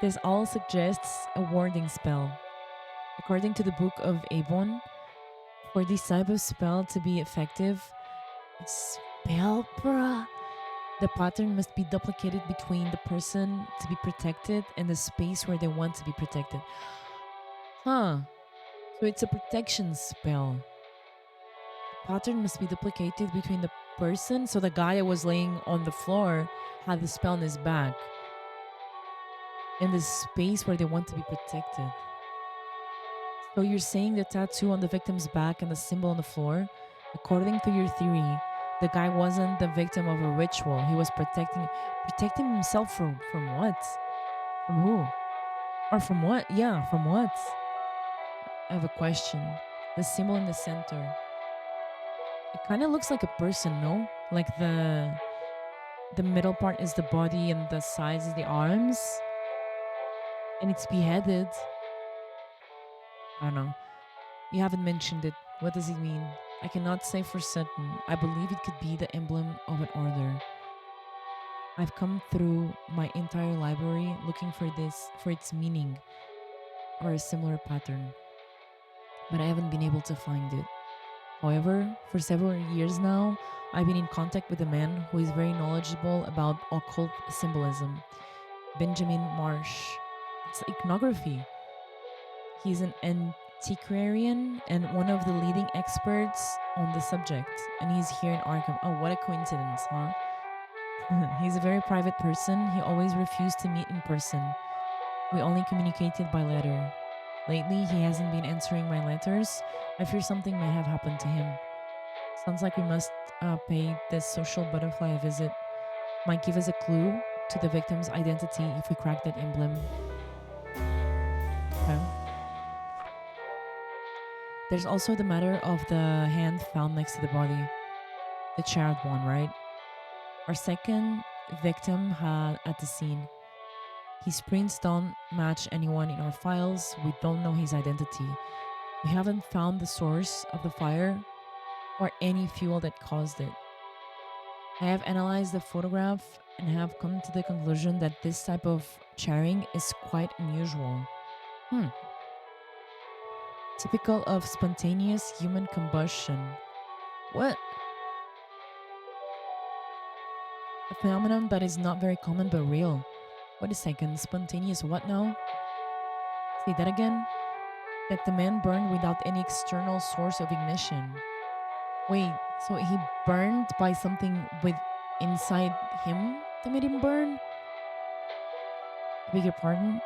This all suggests a warding spell. According to the Book of Avon, for this type of spell to be effective, spell, bruh, the pattern must be duplicated between the person to be protected and the space where they want to be protected. Huh. So it's a protection spell. The pattern must be duplicated between the person. So the guy that was laying on the floor had the spell on his back. And the space where they want to be protected. So you're saying the tattoo on the victim's back and the symbol on the floor? According to your theory, the guy wasn't the victim of a ritual. He was protecting himself from what? From who? Or from what? Yeah, from what? I have a question. The symbol in the center. It kind of looks like a person, no? Like the middle part is the body and the sides is the arms. And it's beheaded. I don't know. You haven't mentioned it. What does it mean? I cannot say for certain. I believe it could be the emblem of an order. I've come through my entire library looking for its meaning or a similar pattern, but I haven't been able to find it. However, for several years now, I've been in contact with a man who is very knowledgeable about occult symbolism, Benjamin Marsh. It's iconography. He's an antiquarian and one of the leading experts on the subject, and he's here in Arkham. Oh, what a coincidence, huh? He's a very private person. He always refused to meet in person. We only communicated by letter. Lately, he hasn't been answering my letters. I fear something may have happened to him. Sounds like we must pay this social butterfly a visit. Might give us a clue to the victim's identity if we crack that emblem. Okay. There's also the matter of the hand found next to the body, the charred one, right? Our second victim had at the scene. His prints don't match anyone in our files. We don't know his identity. We haven't found the source of the fire or any fuel that caused it. I have analyzed the photograph and have come to the conclusion that this type of charring is quite unusual. Typical of spontaneous human combustion. What? A phenomenon that is not very common but real. Wait a second, spontaneous what now? Say that again? That the man burned without any external source of ignition. Wait, so he burned by something with inside him that made him burn? I beg your pardon?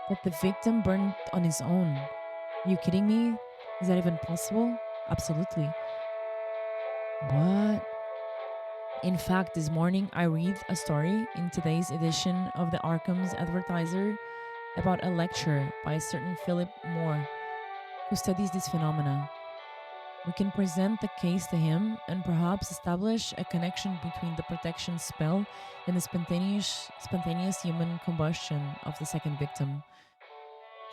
That the victim burned on his own. Are you kidding me? Is that even possible? Absolutely. What? In fact, this morning I read a story in today's edition of the Arkham's Advertiser about a lecture by a certain Philip Moore who studies this phenomena. We can present the case to him and perhaps establish a connection between the protection spell and the spontaneous human combustion of the second victim.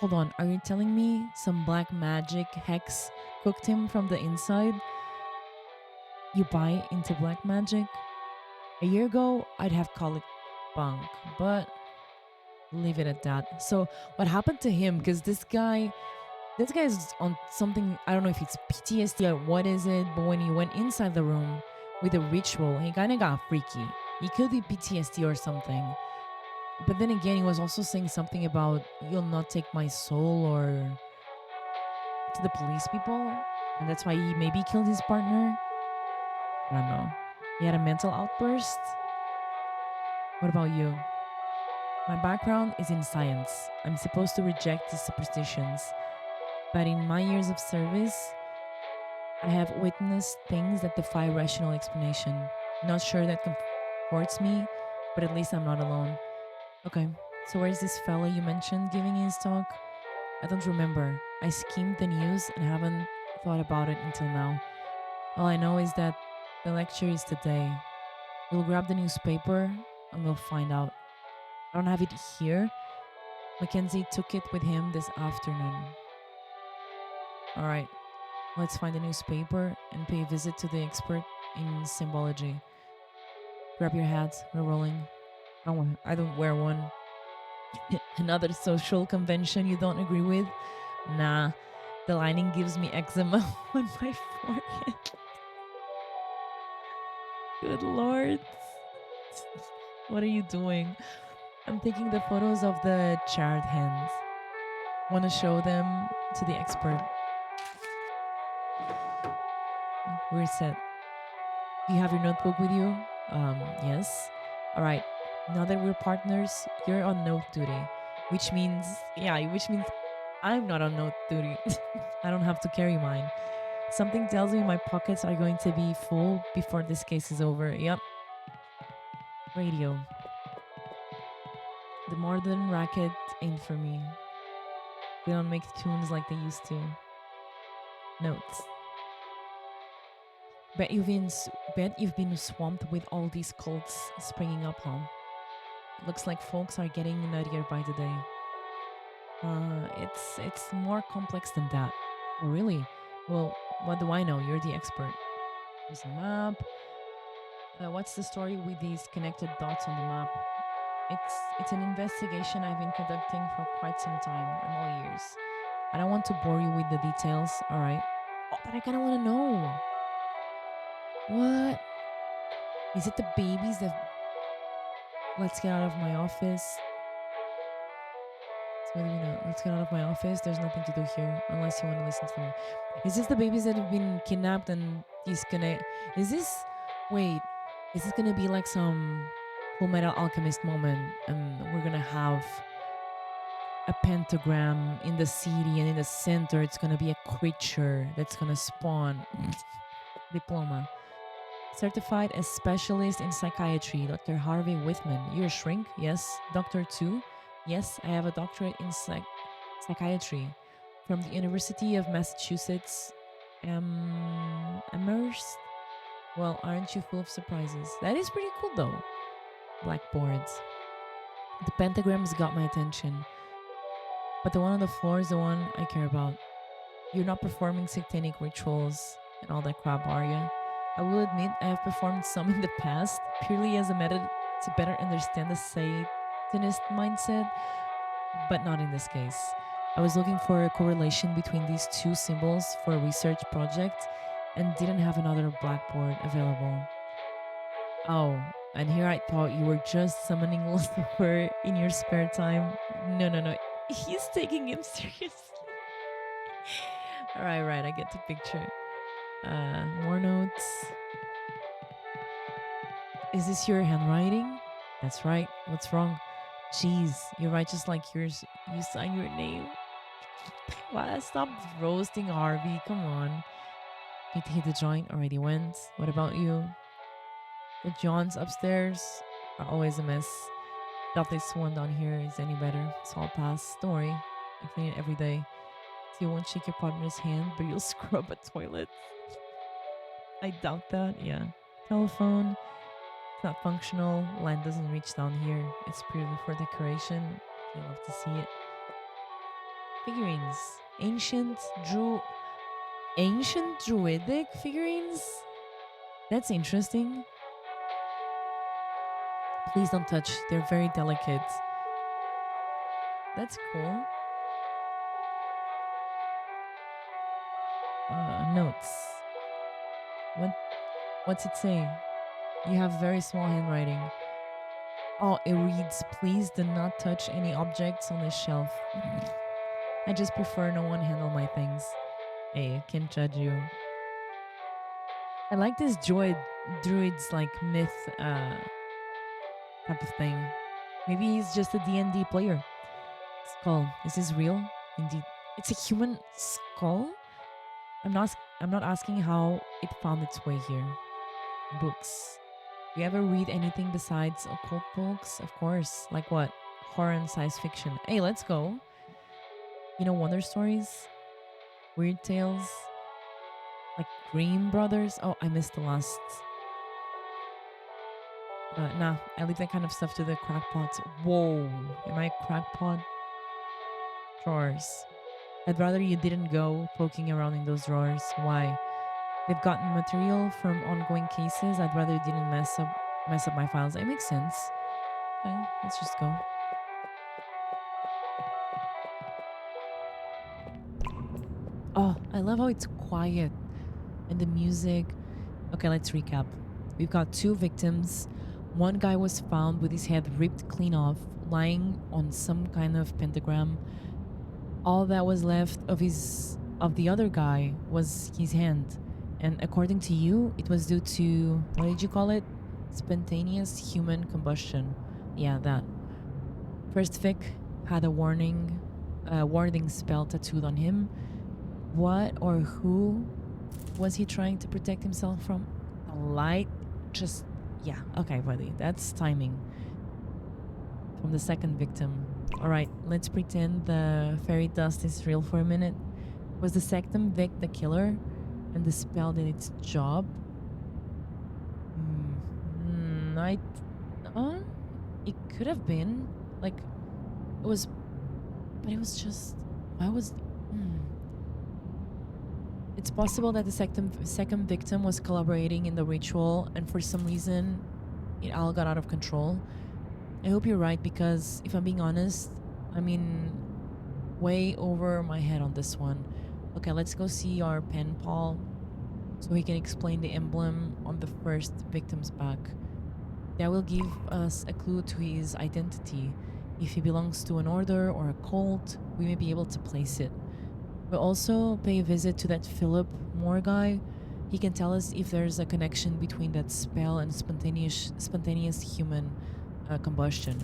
Hold on, are you telling me some black magic hex cooked him from the inside? You buy into black magic? A year ago, I'd have called it bunk, but leave it at that. So, what happened to him? Because this guy is on something. I don't know if it's PTSD or what is it, but when he went inside the room with a ritual, he kind of got freaky. He could be PTSD or something. But then again, he was also saying something about you'll not take my soul or to the police people, and that's why he maybe killed his partner. I don't know. He had a mental outburst. What about you? My background is in science. I'm supposed to reject these superstitions. But in my years of service, I have witnessed things that defy rational explanation. Not sure that comforts me, but at least I'm not alone. Okay, so where's this fella you mentioned giving his talk? I don't remember. I skimmed the news and haven't thought about it until now. All I know is that the lecture is today. We'll grab the newspaper and we'll find out. I don't have it here. Mackenzie took it with him this afternoon. All right, let's find the newspaper and pay a visit to the expert in symbology. Grab your hats, we're rolling. I don't wear one. Another social convention you don't agree with? Nah, the lining gives me eczema on my forehead. Good lord. What are you doing? I'm taking the photos of the charred hands. Want to show them to the expert. We're set. Do you have your notebook with you? Yes. All right. Now that we're partners, you're on note duty, which means I'm not on note duty. I don't have to carry mine. Something tells me my pockets are going to be full before this case is over. Yep. Radio. The modern racket ain't for me. They don't make tunes like they used to. Notes. Bet you've been swamped with all these cults springing up, huh? Looks like folks are getting nuttier by the day. It's more complex than that. Oh, really? Well, what do I know? You're the expert. There's a map. What's the story with these connected dots on the map? It's an investigation I've been conducting for quite some time. I'm all ears. I don't want to bore you with the details, all right? Oh, but I kind of want to know. What? Is it the babies that... Let's get out of my office. Let's get out of my office. There's nothing to do here unless you want to listen to me. Is this the babies that have been kidnapped and disconnected? Is this... Wait. Is this going to be like some Full Metal Alchemist moment and we're going to have a pentagram in the city and in the center it's going to be a creature that's going to spawn? diploma. Certified as specialist in psychiatry, Dr. Harvey Whitman. You're a shrink? Yes. Doctor too? Yes, I have a doctorate in psychiatry from the University of Massachusetts. Amherst? Well, aren't you full of surprises? That is pretty cool though. Blackboards. The pentagrams got my attention, but the one on the floor is the one I care about. You're not performing satanic rituals and all that crap, are you? I will admit I have performed some in the past, purely as a method to better understand the Satanist mindset, but not in this case. I was looking for a correlation between these two symbols for a research project and didn't have another blackboard available. Oh, and here I thought you were just summoning Lucifer in your spare time. No, no, no. He's taking him seriously. Right, I get the picture. More notes. Is this your handwriting? That's right. What's wrong? Jeez, you write just like yours. You sign your name. Wow, stop roasting Harvey. Come on. Need to hit the joint. Already went. What about you? The Johns upstairs are always a mess. Doubt this one down here is any better. So I'll pass. Don't worry. I clean it every day. So you won't shake your partner's hand, but you'll scrub a toilet. I doubt that. Yeah. Telephone. It's not functional. Line doesn't reach down here. It's purely for decoration. You love to see it. Figurines. Ancient druidic figurines? That's interesting. Please don't touch. They're very delicate. That's cool. Notes. What's it say? You have very small handwriting. Oh, it reads, please do not touch any objects on this shelf. I just prefer no one handle my things. Hey, I can't judge you. I like this druid's like myth type of thing. Maybe he's just a D&D player. Skull. Is this real? Indeed. It's a human skull? I'm not asking how it found its way here. Books. You ever read anything besides occult books? Of course. Like what? Horror and science fiction. Hey, let's go. You know Wonder Stories? Weird Tales? Like Grimm Brothers? Oh, I missed the last. Nah, I leave that kind of stuff to the crackpots. Whoa, am I a crackpot? Drawers. I'd rather you didn't go poking around in those drawers. Why? They've gotten material from ongoing cases. I'd rather you didn't mess up my files. It makes sense. Okay, let's just go. Oh, I love how it's quiet and the music. Okay, let's recap. We've got 2 victims. One guy was found with his head ripped clean off, lying on some kind of pentagram. All that was left of the other guy was his hand. And according to you, it was due to, what did you call it? Spontaneous human combustion. Yeah, that. First Vic had a warning spell tattooed on him. What or who was he trying to protect himself from? A light? Just, yeah. Okay, buddy. That's timing. From the second victim. Alright, let's pretend the fairy dust is real for a minute. Was the second Vic the killer? And the spell did its job? It could have been. Like, it was... But it was just... Why was... It's possible that the second victim was collaborating in the ritual, and for some reason, it all got out of control. I hope you're right, because if I'm being honest, I'm in way over my head on this one. Okay, let's go see our pen pal so he can explain the emblem on the first victim's back. That will give us a clue to his identity. If he belongs to an order or a cult, we may be able to place it. We'll also pay a visit to that Philip Moore guy. He can tell us if there's a connection between that spell and spontaneous human combustion.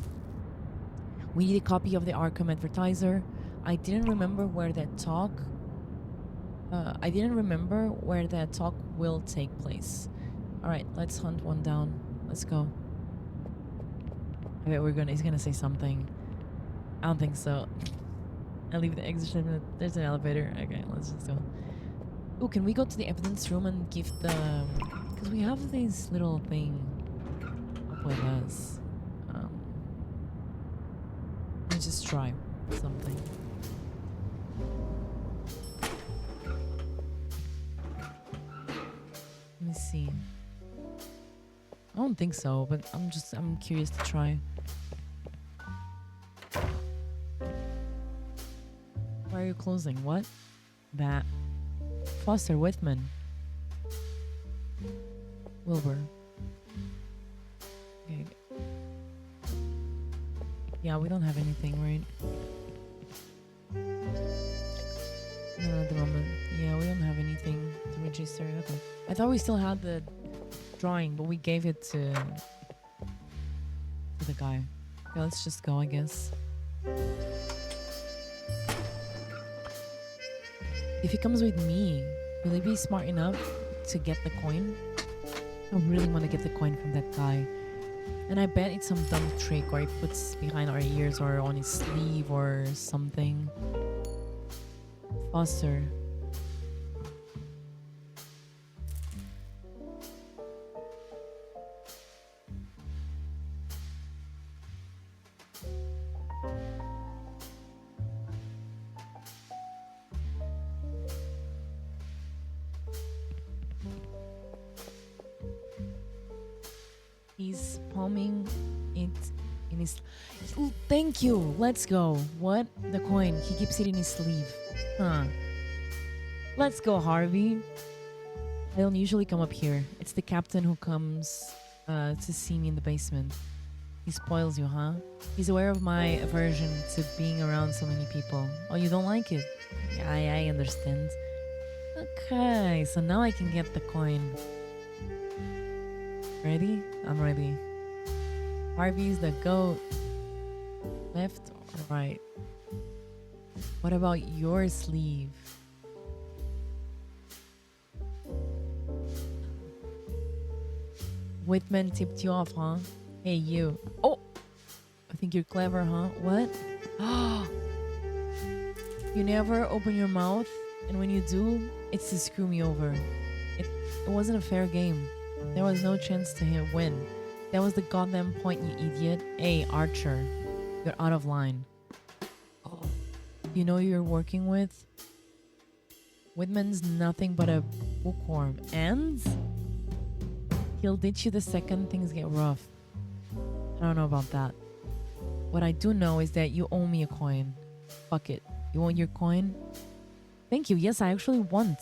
We need a copy of the Arkham Advertiser. I didn't remember where that talk I didn't remember where that talk will take place. Alright, let's hunt one down. Let's go. I bet he's gonna say something. I don't think so. I leave the exit. There's an elevator. Okay, let's just go. Oh, can we go to the evidence room and give the... Because we have this little thing up with us. Let's just try something. Let me see. I don't think so, but I'm curious to try. Why are you closing? What? That. Foster Whitman. Wilbur. Okay. Yeah, we don't have anything, right? No, at the moment. Yeah, we don't have anything to register. Okay. I thought we still had the drawing, but we gave it to the guy. Okay, let's just go, I guess. If he comes with me, will he be smart enough to get the coin? I really want to get the coin from that guy. And I bet it's some dumb trick or he puts behind our ears or on his sleeve or something. Foster. He's palming it in his... Oh, thank you! Let's go! What? The coin. He keeps it in his sleeve. Huh. Let's go, Harvey. I don't usually come up here. It's the captain who comes to see me in the basement. He spoils you, huh? He's aware of my aversion to being around so many people. Oh, you don't like it? Yeah, I understand. Okay, so now I can get the coin. Ready? I'm ready. Harvey's the goat. Left or right? What about your sleeve? Whitman tipped you off, huh? Hey, you. Oh! I think you're clever, huh? What? You never open your mouth, and when you do, it's to screw me over. It wasn't a fair game. There was no chance to him win. That was the goddamn point, you idiot. Hey, Archer. You're out of line. Oh. You know who you're working with? Whitman's nothing but a bookworm. And he'll ditch you the second things get rough. I don't know about that. What I do know is that you owe me a coin. Fuck it. You want your coin? Thank you. Yes, I actually want.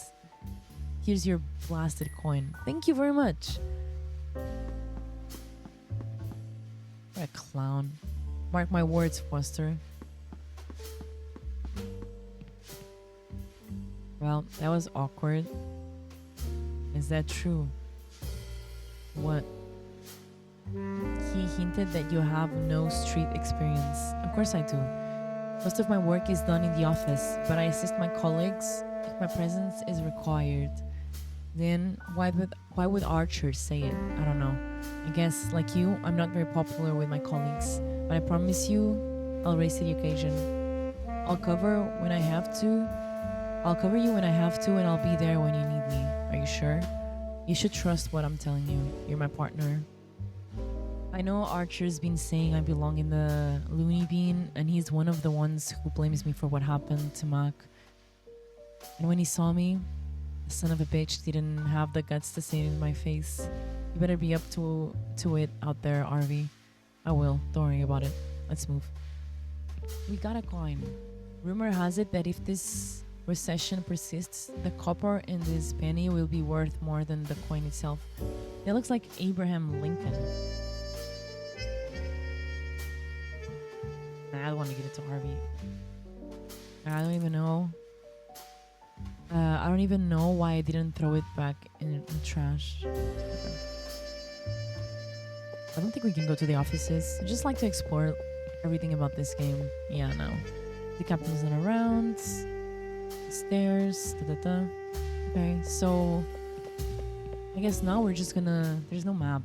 Here's your blasted coin. Thank you very much. What a clown. Mark my words, Foster. Well, that was awkward. Is that true? What? He hinted that you have no street experience. Of course I do. Most of my work is done in the office, but I assist my colleagues if my presence is required. Then why would Archer say it? I don't know. I guess, like you, I'm not very popular with my colleagues, but I promise you, I'll raise to the occasion. I'll cover when I have to. I'll cover you when I have to, and I'll be there when you need me. Are you sure? You should trust what I'm telling you. You're my partner. I know Archer's been saying I belong in the loony bin, and he's one of the ones who blames me for what happened to Mac. And when he saw me, the son of a bitch didn't have the guts to say it in my face. You better be up to it out there, RV. I will. Don't worry about it. Let's move. We got a coin. Rumor has it that if this recession persists, the copper in this penny will be worth more than the coin itself. That looks like Abraham Lincoln. I don't want to give it to Harvey. I don't even know. I don't even know why I didn't throw it back in the trash. Okay. I don't think we can go to the offices. I just like to explore everything about this game. Yeah, no. The captain's not around. Stairs. Da, da, da. Okay, so I guess now we're just gonna. There's no map,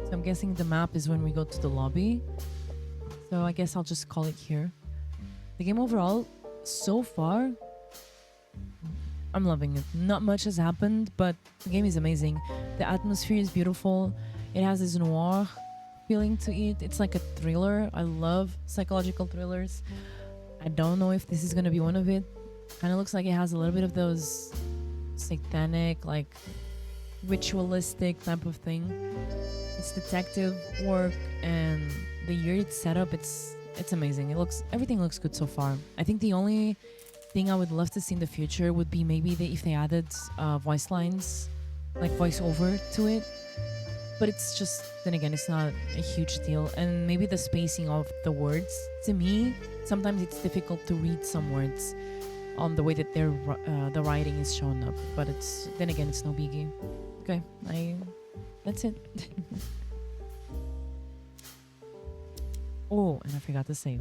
so I'm guessing the map is when we go to the lobby. So I guess I'll just call it here. The game overall, so far, I'm loving it. Not much has happened, but the game is amazing. The atmosphere is beautiful. It has this noir feeling to it. It's like a thriller. I love psychological thrillers. I don't know if this is gonna be one of it. Kind of looks like it has a little bit of those satanic, like ritualistic type of thing. It's detective work, and the year it's set up, it's amazing. Everything looks good so far. I think the only thing I would love to see in the future would be maybe if they added voice lines, like voice over to it. But it's just, then again, it's not a huge deal. And maybe the spacing of the words, to me, sometimes it's difficult to read some words on the way that the writing is shown up. But then again, it's no biggie. Okay, that's it. Oh, and I forgot to say,